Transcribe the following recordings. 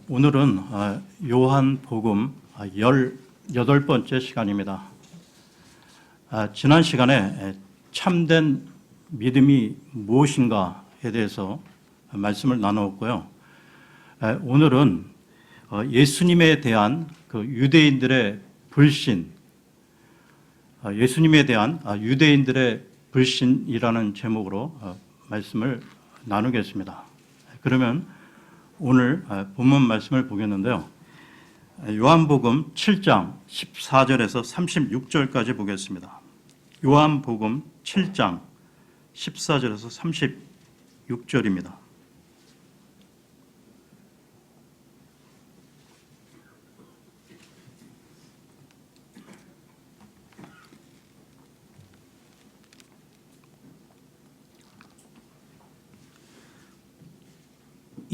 오늘은 요한복음 18번째 시간입니다. 지난 시간에 참된 믿음이 무엇인가에 대해서 말씀을 나누었고요. 오늘은 예수님에 대한 그 유대인들의 불신, 예수님에 대한 유대인들의 불신이라는 제목으로 말씀을 나누겠습니다. 그러면 오늘 본문 말씀을 보겠는데요. 요한복음 7장 14절에서 36절까지 보겠습니다. 요한복음 7장 14절에서 36절입니다.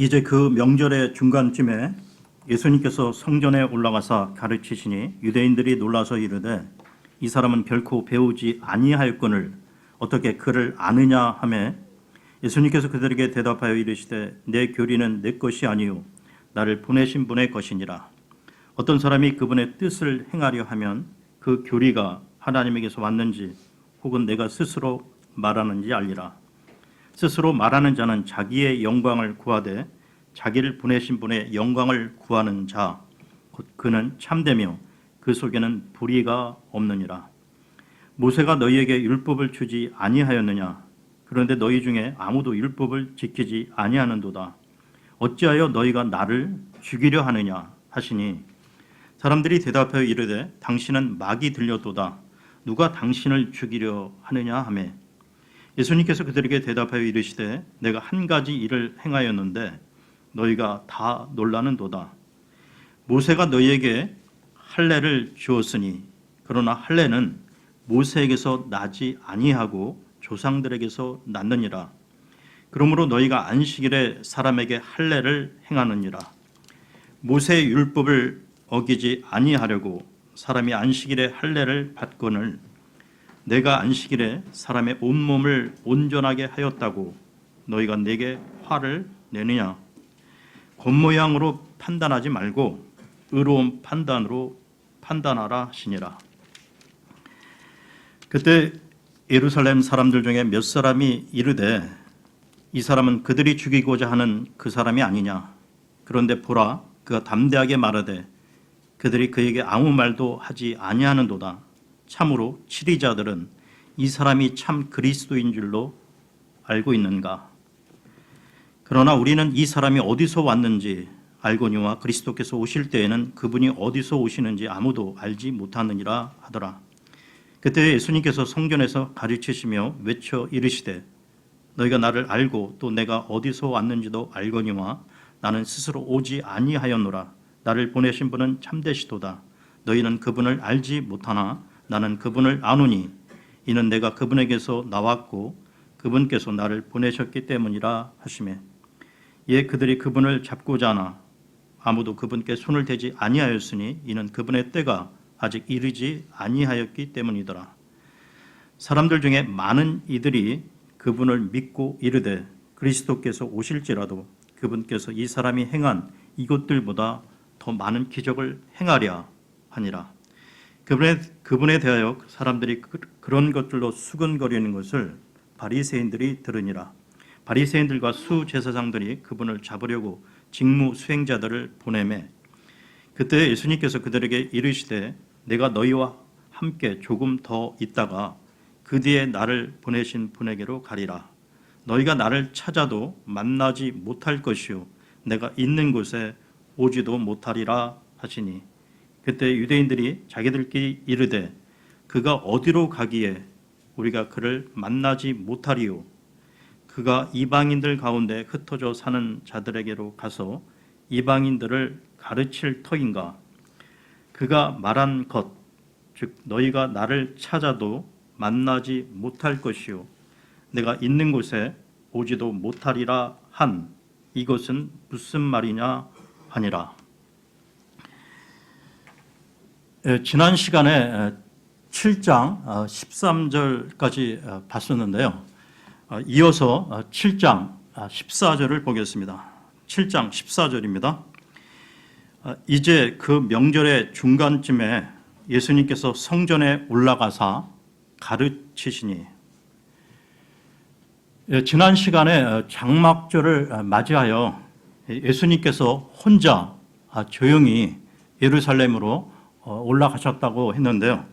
이제 그 명절의 중간쯤에 예수님께서 성전에 올라가사 가르치시니 유대인들이 놀라서 이르되 이 사람은 결코 배우지 아니하였거늘 어떻게 그를 아느냐 하매 예수님께서 그들에게 대답하여 이르시되 내 교리는 내 것이 아니요 나를 보내신 분의 것이니라. 어떤 사람이 그분의 뜻을 행하려 하면 그 교리가 하나님에게서 왔는지 혹은 내가 스스로 말하는지 알리라. 스스로 말하는 자는 자기의 영광을 구하되 자기를 보내신 분의 영광을 구하는 자 곧 그는 참되며 그 속에는 불의가 없느니라. 모세가 너희에게 율법을 주지 아니하였느냐? 그런데 너희 중에 아무도 율법을 지키지 아니하는도다. 어찌하여 너희가 나를 죽이려 하느냐 하시니 사람들이 대답하여 이르되 당신은 막이 들렸도다. 누가 당신을 죽이려 하느냐 하매 예수님께서 그들에게 대답하여 이르시되 내가 한 가지 일을 행하였는데 너희가 다 놀라는도다. 모세가 너희에게 할례를 주었으니 그러나 할례는 모세에게서 나지 아니하고 조상들에게서 났느니라. 그러므로 너희가 안식일에 사람에게 할례를 행하느니라. 모세의 율법을 어기지 아니하려고 사람이 안식일에 할례를 받거늘 내가 안식일에 사람의 온몸을 온전하게 하였다고 너희가 내게 화를 내느냐? 겉모양으로 판단하지 말고 의로운 판단으로 판단하라 하시니라. 그때 예루살렘 사람들 중에 몇 사람이 이르되 이 사람은 그들이 죽이고자 하는 그 사람이 아니냐? 그런데 보라 그가 담대하게 말하되 그들이 그에게 아무 말도 하지 아니하는도다. 참으로 치리자들은 이 사람이 참 그리스도인 줄로 알고 있는가? 그러나 우리는 이 사람이 어디서 왔는지 알거니와 그리스도께서 오실 때에는 그분이 어디서 오시는지 아무도 알지 못하느니라 하더라. 그때 예수님께서 성전에서 가르치시며 외쳐 이르시되 너희가 나를 알고 또 내가 어디서 왔는지도 알거니와 나는 스스로 오지 아니하였노라. 나를 보내신 분은 참되시도다. 너희는 그분을 알지 못하나 나는 그분을 아노니 이는 내가 그분에게서 나왔고 그분께서 나를 보내셨기 때문이라 하시매 이에 그들이 그분을 잡고자 하나 아무도 그분께 손을 대지 아니하였으니 이는 그분의 때가 아직 이르지 아니하였기 때문이더라. 사람들 중에 많은 이들이 그분을 믿고 이르되 그리스도께서 오실지라도 그분께서 이 사람이 행한 이것들보다 더 많은 기적을 행하랴 하니라. 그분에 대하여 사람들이 그런 것들로 수근거리는 것을 바리새인들이 들으니라. 바리새인들과 수제사장들이 그분을 잡으려고 직무 수행자들을 보내매 그때 예수님께서 그들에게 이르시되 내가 너희와 함께 조금 더 있다가 그 뒤에 나를 보내신 분에게로 가리라. 너희가 나를 찾아도 만나지 못할 것이요 내가 있는 곳에 오지도 못하리라 하시니 그때 유대인들이 자기들끼리 이르되 그가 어디로 가기에 우리가 그를 만나지 못하리요? 그가 이방인들 가운데 흩어져 사는 자들에게로 가서 이방인들을 가르칠 터인가? 그가 말한 것, 즉 너희가 나를 찾아도 만나지 못할 것이요 내가 있는 곳에 오지도 못하리라 한 이것은 무슨 말이냐 하니라. 지난 시간에 7장 13절까지 봤었는데요. 이어서 7장 14절을 보겠습니다. 7장 14절입니다. 이제 그 명절의 중간쯤에 예수님께서 성전에 올라가사 가르치시니. 지난 시간에 장막절을 맞이하여 예수님께서 혼자 조용히 예루살렘으로 올라가셨다고 했는데요.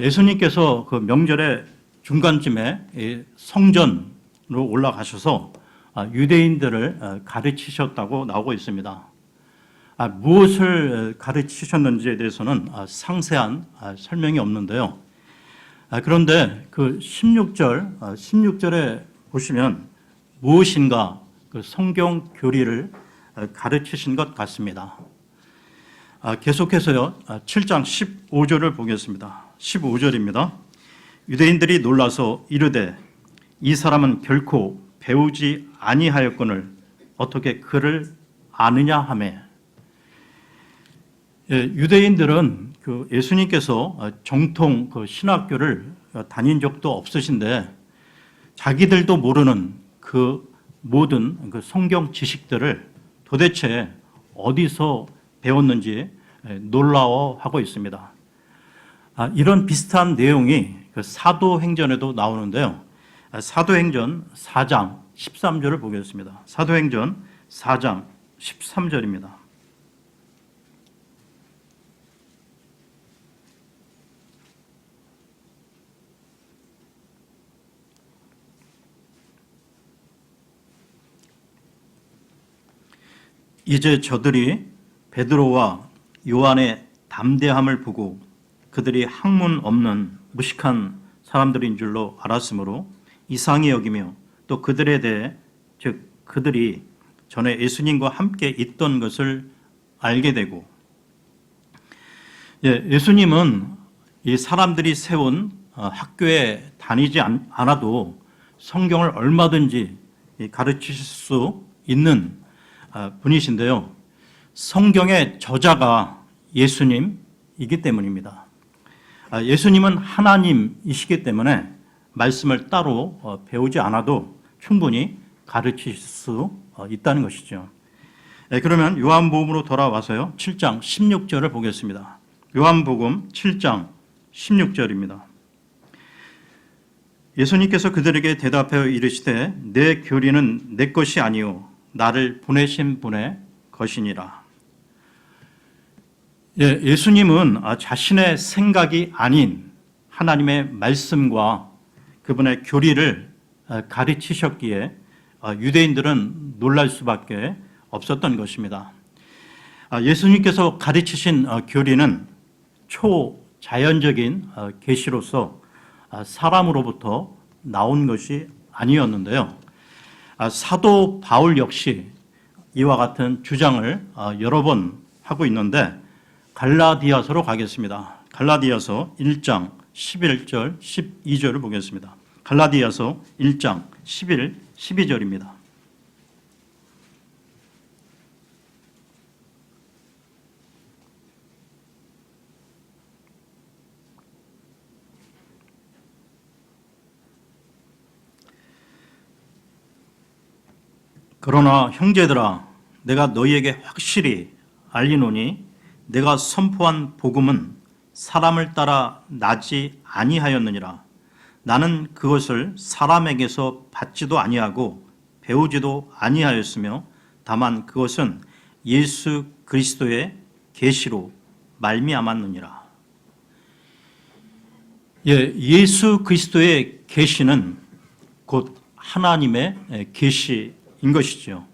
예수님께서 그 명절의 중간쯤에 성전으로 올라가셔서 유대인들을 가르치셨다고 나오고 있습니다. 무엇을 가르치셨는지에 대해서는 상세한 설명이 없는데요. 그런데 그 16절에 보시면 무엇인가 그 성경 교리를 가르치신 것 같습니다. 계속해서요, 7장 15절을 보겠습니다. 15절입니다. 유대인들이 놀라서 이르되 이 사람은 결코 배우지 아니하였거늘 어떻게 그를 아느냐 하매. 유대인들은 그 예수님께서 정통 그 신학교를 다닌 적도 없으신데 자기들도 모르는 그 모든 그 성경 지식들을 도대체 어디서 배웠는지 놀라워하고 있습니다. 이런 비슷한 내용이 그 사도행전에도 나오는데요. 사도행전 4장 13절을 보겠습니다. 사도행전 4장 13절입니다. 이제 저들이 베드로와 요한의 담대함을 보고 그들이 학문 없는 무식한 사람들인 줄로 알았으므로 이상히 여기며 또 그들에 대해 즉 그들이 전에 예수님과 함께 있던 것을 알게 되고, 예수님은 이 사람들이 세운 학교에 다니지 않아도 성경을 얼마든지 가르치실 수 있는 분이신데요. 성경의 저자가 예수님이기 때문입니다. 예수님은 하나님이시기 때문에 말씀을 따로 배우지 않아도 충분히 가르치실 수 있다는 것이죠. 그러면 요한복음으로 돌아와서요, 7장 16절을 보겠습니다. 요한복음 7장 16절입니다. 예수님께서 그들에게 대답하여 이르시되 내 교리는 내 것이 아니요 나를 보내신 분의 것이니라. 예수님은 자신의 생각이 아닌 하나님의 말씀과 그분의 교리를 가르치셨기에 유대인들은 놀랄 수밖에 없었던 것입니다. 예수님께서 가르치신 교리는 초자연적인 계시로서 사람으로부터 나온 것이 아니었는데요. 사도 바울 역시 이와 같은 주장을 여러 번 하고 있는데 갈라디아서로 가겠습니다. 갈라디아서 1장 11절 12절을 보겠습니다. 갈라디아서 1장 11, 12절입니다. 그러나 형제들아 내가 너희에게 확실히 알리노니 내가 선포한 복음은 사람을 따라 나지 아니하였느니라. 나는 그것을 사람에게서 받지도 아니하고 배우지도 아니하였으며 다만 그것은 예수 그리스도의 계시로 말미암았느니라. 예수 그리스도의 계시는 곧 하나님의 계시인 것이죠.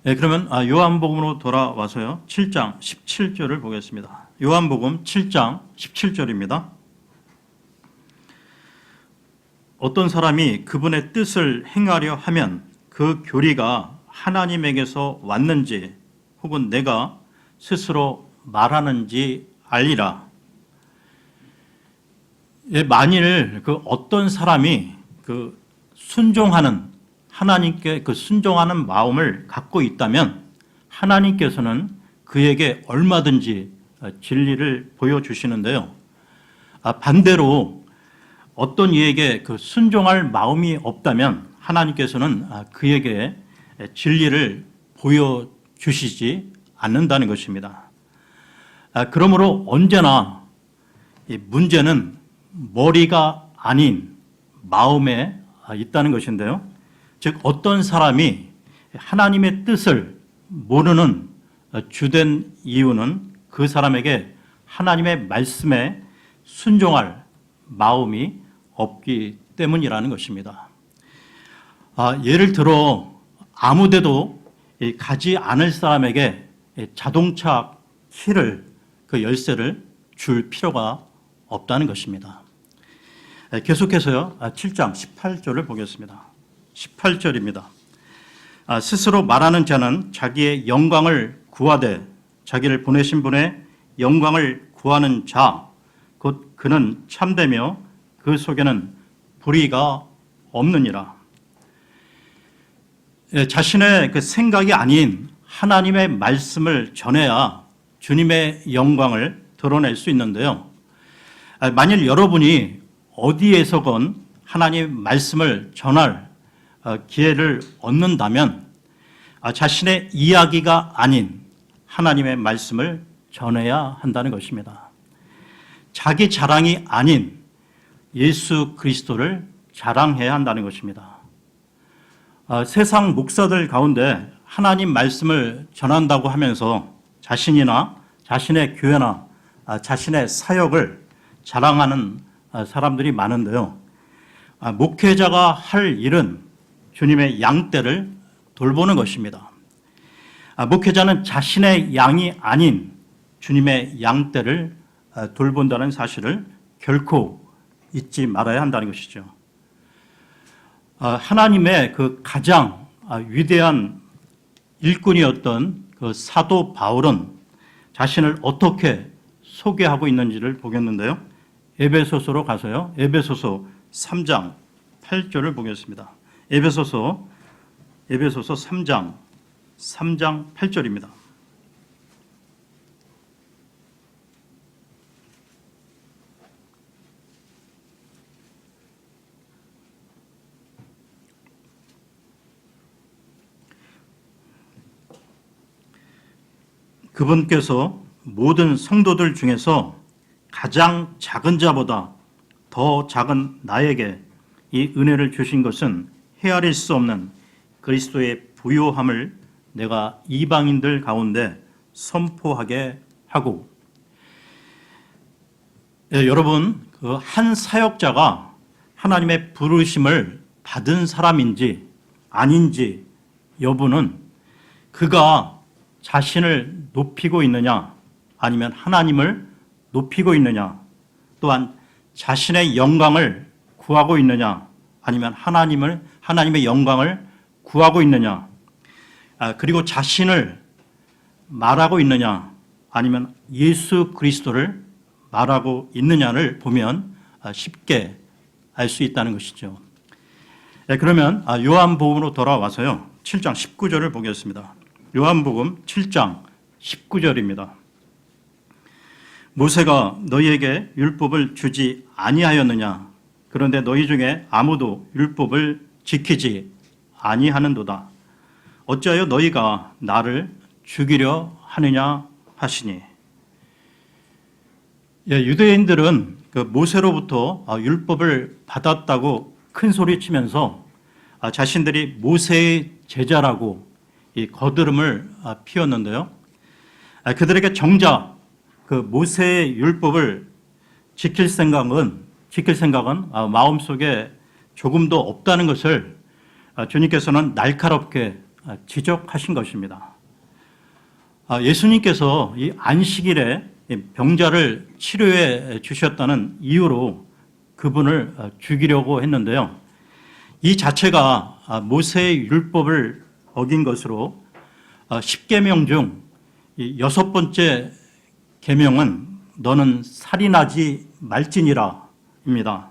그러면 요한복음으로 돌아와서요, 7장 17절을 보겠습니다. 요한복음 7장 17절입니다. 어떤 사람이 그분의 뜻을 행하려 하면 그 교리가 하나님에게서 왔는지 혹은 내가 스스로 말하는지 알리라. 만일 그 어떤 사람이 그 순종하는 하나님께 그 순종하는 마음을 갖고 있다면 하나님께서는 그에게 얼마든지 진리를 보여주시는데요. 반대로 어떤 이에게 그 순종할 마음이 없다면 하나님께서는 그에게 진리를 보여주시지 않는다는 것입니다. 그러므로 언제나 이 문제는 머리가 아닌 마음에 있다는 것인데요. 즉 어떤 사람이 하나님의 뜻을 모르는 주된 이유는 그 사람에게 하나님의 말씀에 순종할 마음이 없기 때문이라는 것입니다. 예를 들어 아무데도 가지 않을 사람에게 자동차 키를, 그 열쇠를 줄 필요가 없다는 것입니다. 계속해서요, 7장 18절을 보겠습니다. 18절입니다. 스스로 말하는 자는 자기의 영광을 구하되 자기를 보내신 분의 영광을 구하는 자, 곧 그는 참되며 그 속에는 불의가 없느니라. 자신의 그 생각이 아닌 하나님의 말씀을 전해야 주님의 영광을 드러낼 수 있는데요. 만일 여러분이 어디에서건 하나님의 말씀을 전할 기회를 얻는다면 자신의 이야기가 아닌 하나님의 말씀을 전해야 한다는 것입니다. 자기 자랑이 아닌 예수 그리스도를 자랑해야 한다는 것입니다. 세상 목사들 가운데 하나님 말씀을 전한다고 하면서 자신이나 자신의 교회나 자신의 사역을 자랑하는 사람들이 많은데요. 목회자가 할 일은 주님의 양떼를 돌보는 것입니다. 목회자는 자신의 양이 아닌 주님의 양떼를 돌본다는 사실을 결코 잊지 말아야 한다는 것이죠. 하나님의 그 가장 위대한 일꾼이었던 그 사도 바울은 자신을 어떻게 소개하고 있는지를 보겠는데요. 에베소서로 가서요. 에베소서 3장 8절을 보겠습니다. 에베소서 3장 8절입니다. 그분께서 모든 성도들 중에서 가장 작은 자보다 더 작은 나에게 이 은혜를 주신 것은 헤아릴 수 없는 그리스도의 부요함을 내가 이방인들 가운데 선포하게 하고. 여러분, 그 한 사역자가 하나님의 부르심을 받은 사람인지 아닌지 여부는 그가 자신을 높이고 있느냐 아니면 하나님을 높이고 있느냐, 또한 자신의 영광을 구하고 있느냐 아니면 하나님의 영광을 구하고 있느냐, 그리고 자신을 말하고 있느냐 아니면 예수 그리스도를 말하고 있느냐를 보면 쉽게 알 수 있다는 것이죠. 그러면 요한복음으로 돌아와서요, 7장 19절을 보겠습니다. 요한복음 7장 19절입니다. 모세가 너희에게 율법을 주지 아니하였느냐? 그런데 너희 중에 아무도 율법을 지키지 아니하는도다. 어찌하여 너희가 나를 죽이려 하느냐 하시니. 유대인들은 그 모세로부터 율법을 받았다고 큰 소리치면서 자신들이 모세의 제자라고 이 거드름을 피웠는데요. 그들에게 정작 그 모세의 율법을 지킬 생각은 마음속에 조금도 없다는 것을 주님께서는 날카롭게 지적하신 것입니다. 예수님께서 이 안식일에 병자를 치료해 주셨다는 이유로 그분을 죽이려고 했는데요. 이 자체가 모세의 율법을 어긴 것으로 10계명 중 6번째 계명은 너는 살인하지 말지니라 입니다.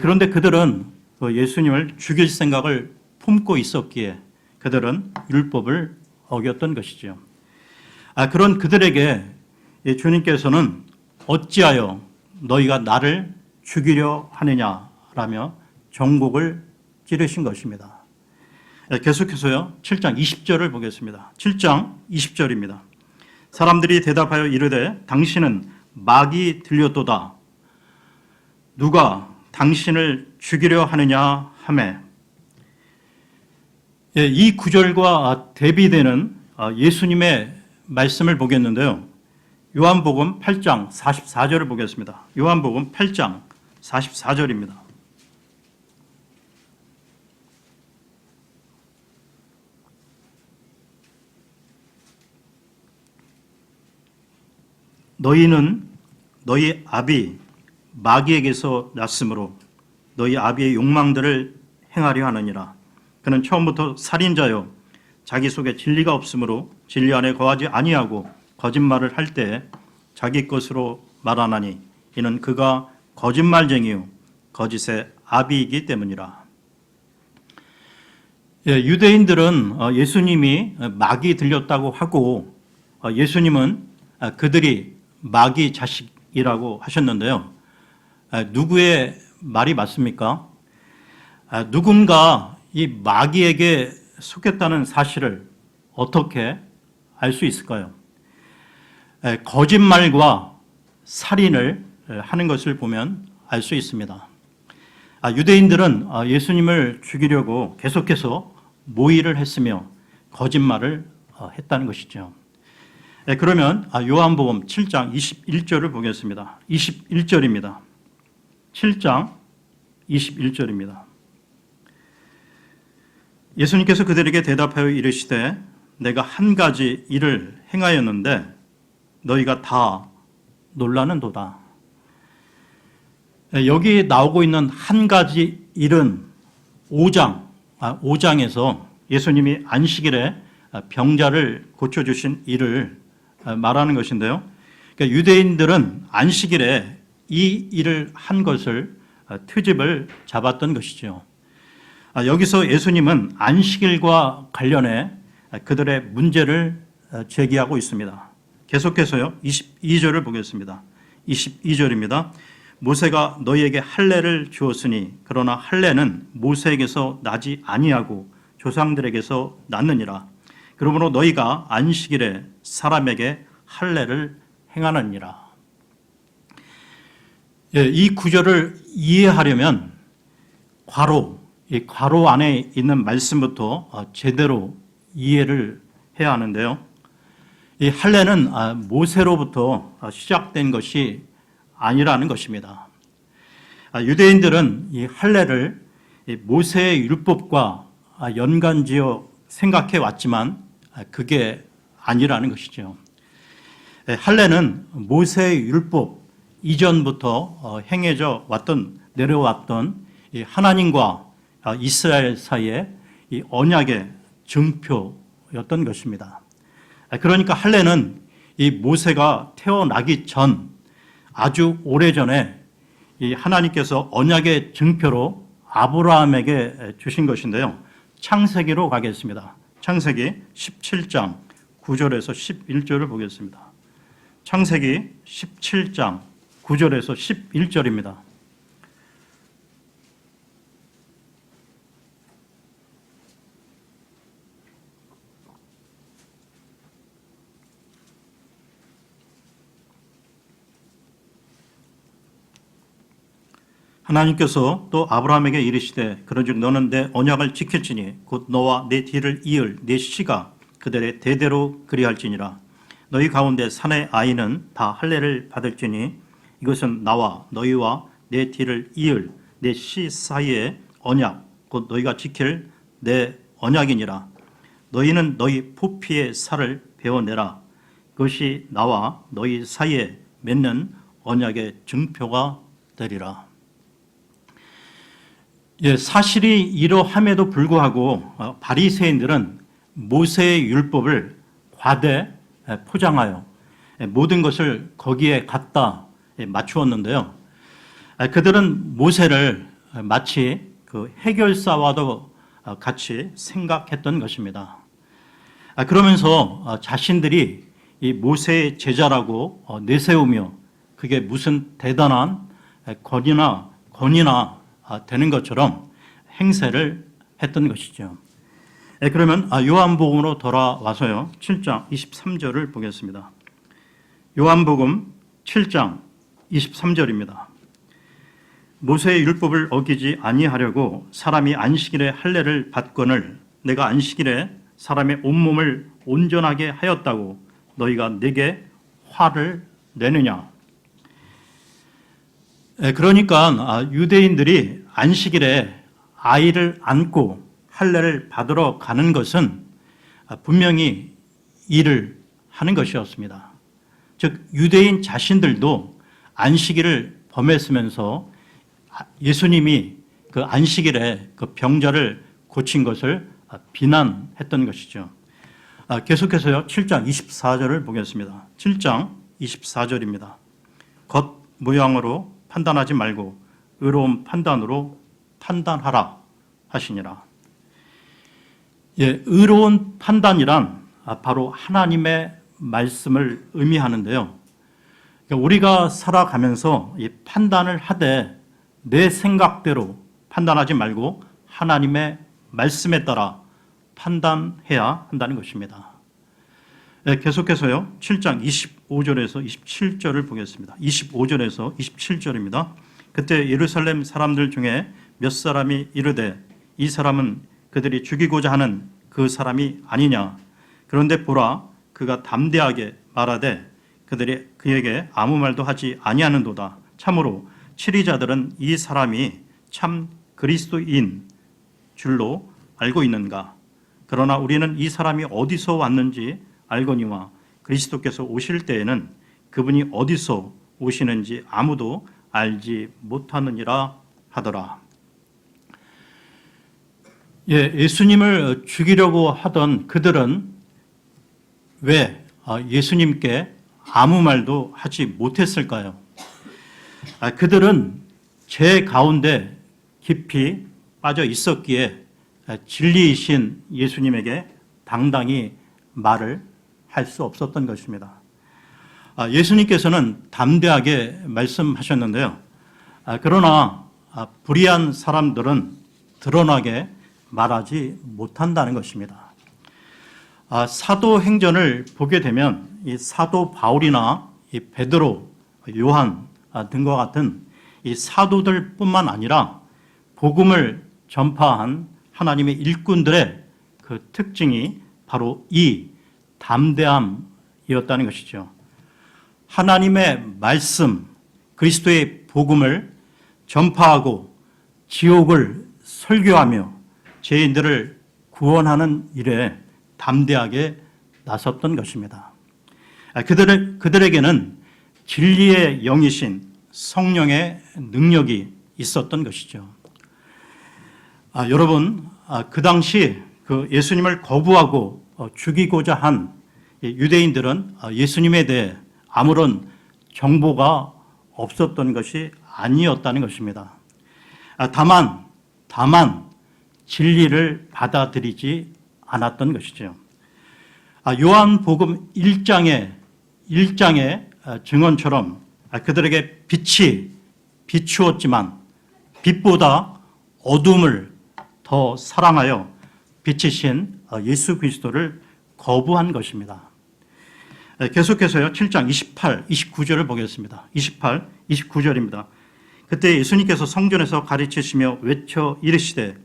그런데 그들은 예수님을 죽일 생각을 품고 있었기에 그들은 율법을 어겼던 것이죠. 그런 그들에게 주님께서는 어찌하여 너희가 나를 죽이려 하느냐라며 정곡을 찌르신 것입니다. 계속해서요. 7장 20절을 보겠습니다. 7장 20절입니다. 사람들이 대답하여 이르되 당신은 막이 들렸도다. 누가 당신을 죽이려 하느냐 하매. 이 구절과 대비되는 예수님의 말씀을 보겠는데요. 요한복음 8장 44절을 보겠습니다. 요한복음 8장 44절입니다. 너희는 너희 아비 마귀에게서 났으므로 너희 아비의 욕망들을 행하려 하느니라. 그는 처음부터 살인자요 자기 속에 진리가 없으므로 진리 안에 거하지 아니하고 거짓말을 할 때 자기 것으로 말하나니 이는 그가 거짓말쟁이요 거짓의 아비이기 때문이라. 유대인들은 예수님이 마귀 들렸다고 하고 예수님은 그들이 마귀 자식이라고 하셨는데요. 누구의 말이 맞습니까? 누군가 이 마귀에게 속했다는 사실을 어떻게 알 수 있을까요? 거짓말과 살인을 하는 것을 보면 알 수 있습니다. 유대인들은 예수님을 죽이려고 계속해서 모의를 했으며 거짓말을 했다는 것이죠. 그러면 요한복음 7장 21절을 보겠습니다. 21절입니다. 7장 21절입니다. 예수님께서 그들에게 대답하여 이르시되 내가 한 가지 일을 행하였는데 너희가 다 놀라는도다. 여기 나오고 있는 한 가지 일은 5장에서 예수님이 안식일에 병자를 고쳐주신 일을 말하는 것인데요. 그러니까 유대인들은 안식일에 이 일을 한 것을 트집을 잡았던 것이죠. 여기서 예수님은 안식일과 관련해 그들의 문제를 제기하고 있습니다. 계속해서요. 22절을 보겠습니다. 22절입니다. 모세가 너희에게 할례를 주었으니 그러나 할례는 모세에게서 나지 아니하고 조상들에게서 났느니라. 그러므로 너희가 안식일에 사람에게 할례를 행하느니라. 이 구절을 이해하려면 이 괄호 안에 있는 말씀부터 제대로 이해를 해야 하는데요. 이 할례는 모세로부터 시작된 것이 아니라는 것입니다. 유대인들은 이 할례를 모세의 율법과 연관지어 생각해 왔지만 그게 아니라는 것이죠. 할례는 모세의 율법 이전부터 행해져 왔던 내려왔던 하나님과 이스라엘 사이의 이 언약의 증표였던 것입니다. 그러니까 할례는 이 모세가 태어나기 전 아주 오래전에 이 하나님께서 언약의 증표로 아브라함에게 주신 것인데요. 창세기로 가겠습니다. 창세기 17장 9절에서 11절을 보겠습니다. 창세기 17장 9절에서 11절입니다. 하나님께서 또 아브라함에게 이르시되 그런즉 너는 내 언약을 지킬지니 곧 너와 내 뒤를 이을 내 씨가 그들의 대대로 그리할지니라. 너희 가운데 사내 아이는 다 할례를 받을지니 이것은 나와 너희와 내 뒤를 이을 내 씨 사이의 언약 곧 너희가 지킬 내 언약이니라. 너희는 너희 포피의 살을 베어내라. 그것이 나와 너희 사이에 맺는 언약의 증표가 되리라. 사실이 이러함에도 불구하고 바리새인들은 모세의 율법을 과대 포장하여 모든 것을 거기에 갖다 맞추었는데요. 그들은 모세를 마치 그 해결사와도 같이 생각했던 것입니다. 그러면서 자신들이 이 모세의 제자라고 내세우며 그게 무슨 대단한 권위나 되는 것처럼 행세를 했던 것이죠. 그러면 요한복음으로 돌아와서요. 7장 23절을 보겠습니다. 요한복음 7장 23절입니다. 모세의 율법을 어기지 아니하려고 사람이 안식일에 할례를 받거늘 내가 안식일에 사람의 온몸을 온전하게 하였다고 너희가 내게 화를 내느냐. 그러니까 유대인들이 안식일에 아이를 안고 할례를 받으러 가는 것은 분명히 일을 하는 것이었습니다. 즉 유대인 자신들도 안식일을 범했으면서 예수님이 그 안식일에 그 병자를 고친 것을 비난했던 것이죠. 계속해서요. 7장 24절을 보겠습니다. 7장 24절입니다. 겉 모양으로 판단하지 말고 의로운 판단으로 판단하라 하시니라. 의로운 판단이란 바로 하나님의 말씀을 의미하는데요. 그러니까 우리가 살아가면서 이 판단을 하되 내 생각대로 판단하지 말고 하나님의 말씀에 따라 판단해야 한다는 것입니다. 계속해서요. 7장 25절에서 27절을 보겠습니다. 25절에서 27절입니다. 그때 예루살렘 사람들 중에 몇 사람이 이르되 이 사람은 그들이 죽이고자 하는 그 사람이 아니냐. 그런데 보라 그가 담대하게 말하되 그들이 그에게 아무 말도 하지 아니하는도다. 참으로 치리자들은 이 사람이 참 그리스도인 줄로 알고 있는가. 그러나 우리는 이 사람이 어디서 왔는지 알거니와 그리스도께서 오실 때에는 그분이 어디서 오시는지 아무도 알지 못하느니라 하더라. 예수님을 죽이려고 하던 그들은 왜 예수님께 아무 말도 하지 못했을까요? 그들은 죄 가운데 깊이 빠져 있었기에 진리이신 예수님에게 당당히 말을 할 수 없었던 것입니다. 예수님께서는 담대하게 말씀하셨는데요. 그러나 불의한 사람들은 드러나게 말하지 못한다는 것입니다. 사도행전을 보게 되면 이 사도 바울이나 이 베드로, 요한 등과 같은 이 사도들뿐만 아니라 복음을 전파한 하나님의 일꾼들의 그 특징이 바로 이 담대함이었다는 것이죠. 하나님의 말씀, 그리스도의 복음을 전파하고 지옥을 설교하며 죄인들을 구원하는 일에 담대하게 나섰던 것입니다. 그들에게는 진리의 영이신 성령의 능력이 있었던 것이죠. 여러분, 그 당시 그 예수님을 거부하고 죽이고자 한 유대인들은 예수님에 대해 아무런 정보가 없었던 것이 아니었다는 것입니다. 다만 진리를 받아들이지 않았던 것이죠. 요한복음 1장의 증언처럼 그들에게 빛이 비추었지만 빛보다 어둠을 더 사랑하여 빛이신 예수 그리스도를 거부한 것입니다. 계속해서요. 7장 28, 29절을 보겠습니다. 28, 29절입니다. 그때 예수님께서 성전에서 가르치시며 외쳐 이르시되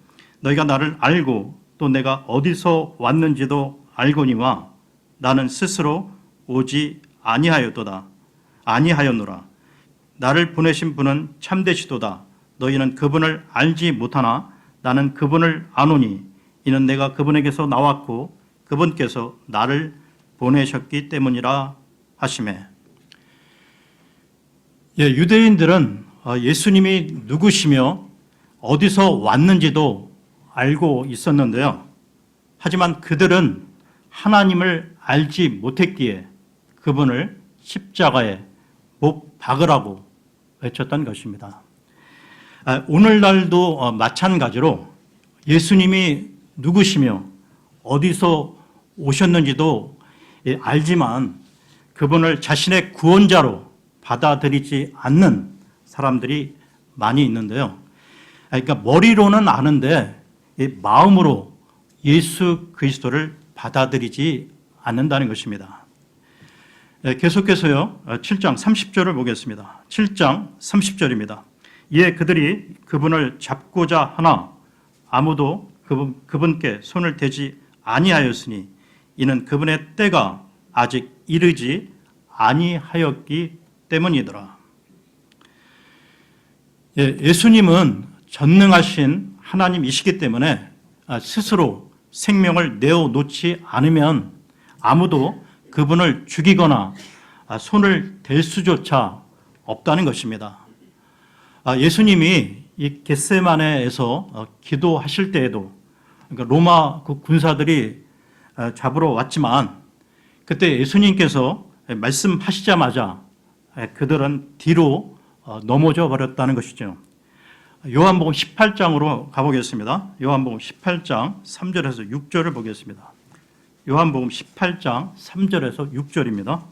너희가 나를 알고 또 내가 어디서 왔는지도 알거니와 나는 스스로 오지 아니하였노라. 나를 보내신 분은 참되시도다. 너희는 그분을 알지 못하나 나는 그분을 아노니 이는 내가 그분에게서 나왔고 그분께서 나를 보내셨기 때문이라 하시매. 유대인들은 예수님이 누구시며 어디서 왔는지도 알고 있었는데요. 하지만 그들은 하나님을 알지 못했기에 그분을 십자가에 못 박으라고 외쳤던 것입니다. 오늘날도 마찬가지로 예수님이 누구시며 어디서 오셨는지도 알지만 그분을 자신의 구원자로 받아들이지 않는 사람들이 많이 있는데요. 그러니까 머리로는 아는데 마음으로 예수 그리스도를 받아들이지 않는다는 것입니다. 계속해서요, 7장 30절을 보겠습니다. 7장 30절입니다. 이에 그들이 그분을 잡고자 하나 아무도 그분께 손을 대지 아니하였으니 이는 그분의 때가 아직 이르지 아니하였기 때문이더라. 예수님은 전능하신 하나님이시기 때문에 스스로 생명을 내어놓지 않으면 아무도 그분을 죽이거나 손을 댈 수조차 없다는 것입니다. 예수님이 이 겟세마네에서 기도하실 때에도 그러니까 로마 군사들이 잡으러 왔지만 그때 예수님께서 말씀하시자마자 그들은 뒤로 넘어져 버렸다는 것이죠. 요한복음 18장으로 가보겠습니다. 요한복음 18장 3절에서 6절을 보겠습니다. 요한복음 18장 3절에서 6절입니다.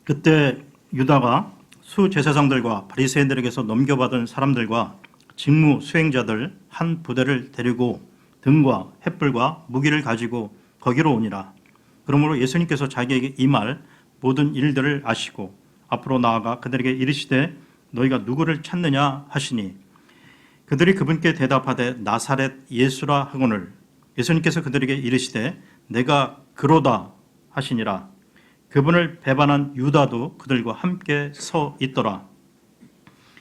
그때 유다가 수제사장들과 바리새인들에게서 넘겨받은 사람들과 직무 수행자들 한 부대를 데리고 등과 횃불과 무기를 가지고 거기로 오니라. 그러므로 예수님께서 자기에게 이 말 모든 일들을 아시고 앞으로 나아가 그들에게 이르시되 너희가 누구를 찾느냐 하시니 그들이 그분께 대답하되 나사렛 예수라 하거늘 예수님께서 그들에게 이르시되 내가 그로다 하시니라. 그분을 배반한 유다도 그들과 함께 서 있더라.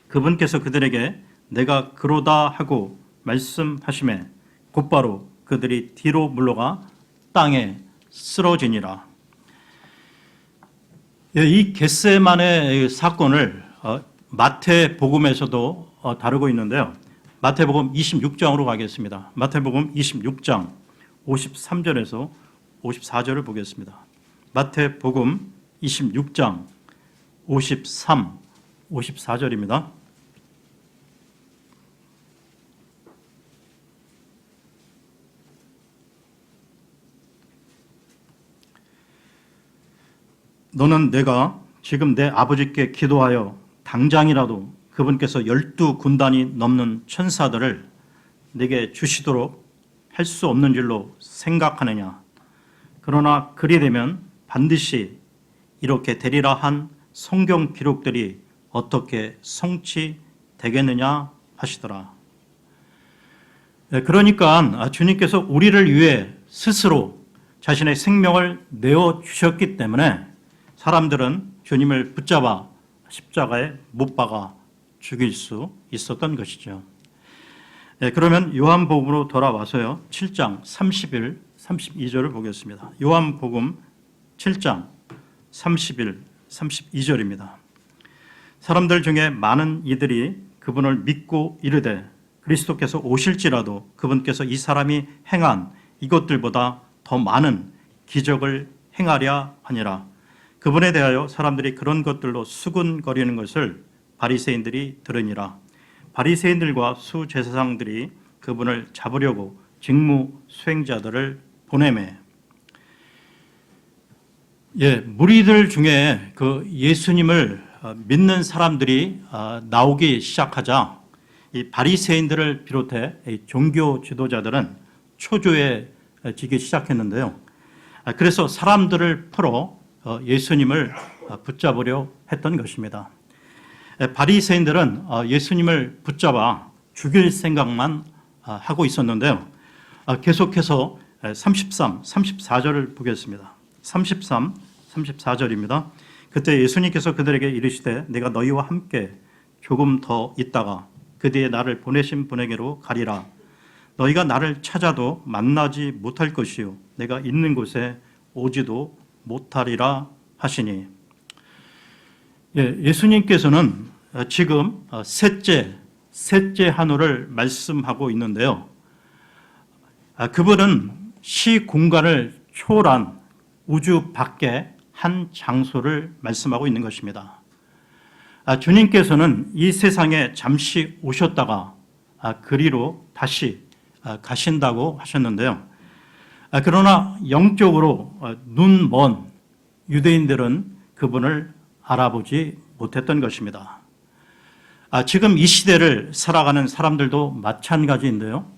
그분께서 그들에게 내가 그로다 하고 말씀하시매 곧바로 그들이 뒤로 물러가 땅에 쓰러지니라. 이 겟세마네 사건을 마태복음에서도 다루고 있는데요. 마태복음 26장으로 가겠습니다. 마태복음 26장 53절에서 54절을 보겠습니다. 마태복음 26장 53, 54절입니다. 너는 내가 지금 내 아버지께 기도하여 당장이라도 그분께서 12군단이 넘는 천사들을 내게 주시도록 할 수 없는 줄로 생각하느냐. 그러나 그리 되면 반드시 이렇게 되리라 한 성경 기록들이 어떻게 성취되겠느냐 하시더라. 그러니까 주님께서 우리를 위해 스스로 자신의 생명을 내어주셨기 때문에 사람들은 주님을 붙잡아 십자가에 못 박아 죽일 수 있었던 것이죠. 그러면 요한복음으로 돌아와서요. 7장 31, 32절을 보겠습니다. 요한복음 7장 31, 32절입니다. 사람들 중에 많은 이들이 그분을 믿고 이르되 그리스도께서 오실지라도 그분께서 이 사람이 행한 이것들보다 더 많은 기적을 행하려 하니라. 그분에 대하여 사람들이 그런 것들로 수군거리는 것을 바리새인들이 들으니라. 바리새인들과 수제사장들이 그분을 잡으려고 직무 수행자들을 보내매. 무리들 중에 그 예수님을 믿는 사람들이 나오기 시작하자 이 바리새인들을 비롯해 종교 지도자들은 초조해지기 시작했는데요. 그래서 사람들을 풀어 예수님을 붙잡으려 했던 것입니다. 바리새인들은 예수님을 붙잡아 죽일 생각만 하고 있었는데요. 계속해서 33, 34절을 보겠습니다. 33, 34절입니다. 그때 예수님께서 그들에게 이르시되 내가 너희와 함께 조금 더 있다가 그 뒤에 나를 보내신 분에게로 가리라. 너희가 나를 찾아도 만나지 못할 것이요 내가 있는 곳에 오지도 못하리라 하시니. 예수님께서는 지금 셋째 한우를 말씀하고 있는데요. 그분은 시공간을 초월한 우주 밖의 한 장소를 말씀하고 있는 것입니다. 주님께서는 이 세상에 잠시 오셨다가 그리로 다시 가신다고 하셨는데요. 그러나 영적으로 눈먼 유대인들은 그분을 알아보지 못했던 것입니다. 지금 이 시대를 살아가는 사람들도 마찬가지인데요.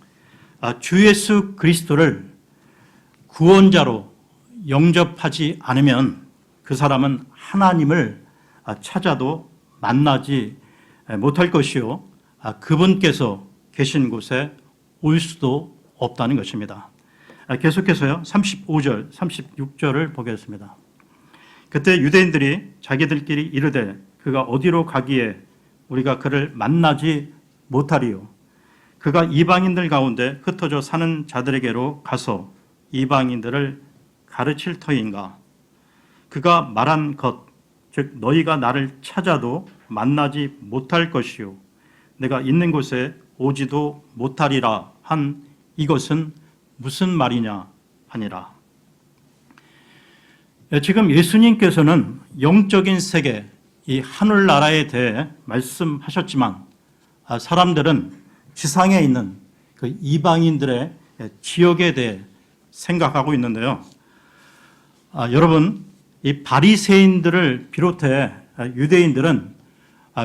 주 예수 그리스도를 구원자로 영접하지 않으면 그 사람은 하나님을 찾아도 만나지 못할 것이요. 그분께서 계신 곳에 올 수도 없다는 것입니다. 계속해서요. 35절, 36절을 보겠습니다. 그때 유대인들이 자기들끼리 이르되 그가 어디로 가기에 우리가 그를 만나지 못하리요. 그가 이방인들 가운데 흩어져 사는 자들에게로 가서 이방인들을 가르칠 터인가. 그가 말한 것, 즉 너희가 나를 찾아도 만나지 못할 것이요. 내가 있는 곳에 오지도 못하리라 한 이것은 무슨 말이냐 하니라. 지금 예수님께서는 영적인 세계, 이 하늘나라에 대해 말씀하셨지만 사람들은 지상에 있는 그 이방인들의 지역에 대해 생각하고 있는데요. 여러분, 이 바리새인들을 비롯해 유대인들은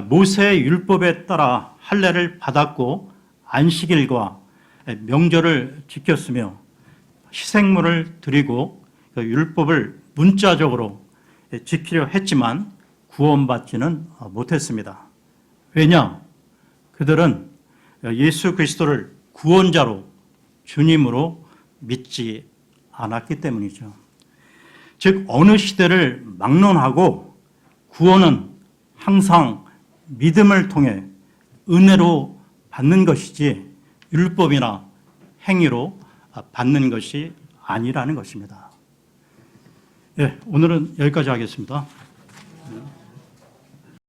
모세의 율법에 따라 할례를 받았고 안식일과 명절을 지켰으며 희생물을 드리고 율법을 문자적으로 지키려 했지만 구원받지는 못했습니다. 왜냐? 그들은 예수 그리스도를 구원자로 주님으로 믿지 않았기 때문이죠. 즉 어느 시대를 막론하고 구원은 항상 믿음을 통해 은혜로 받는 것이지 율법이나 행위로 받는 것이 아니라는 것입니다. 오늘은 여기까지 하겠습니다.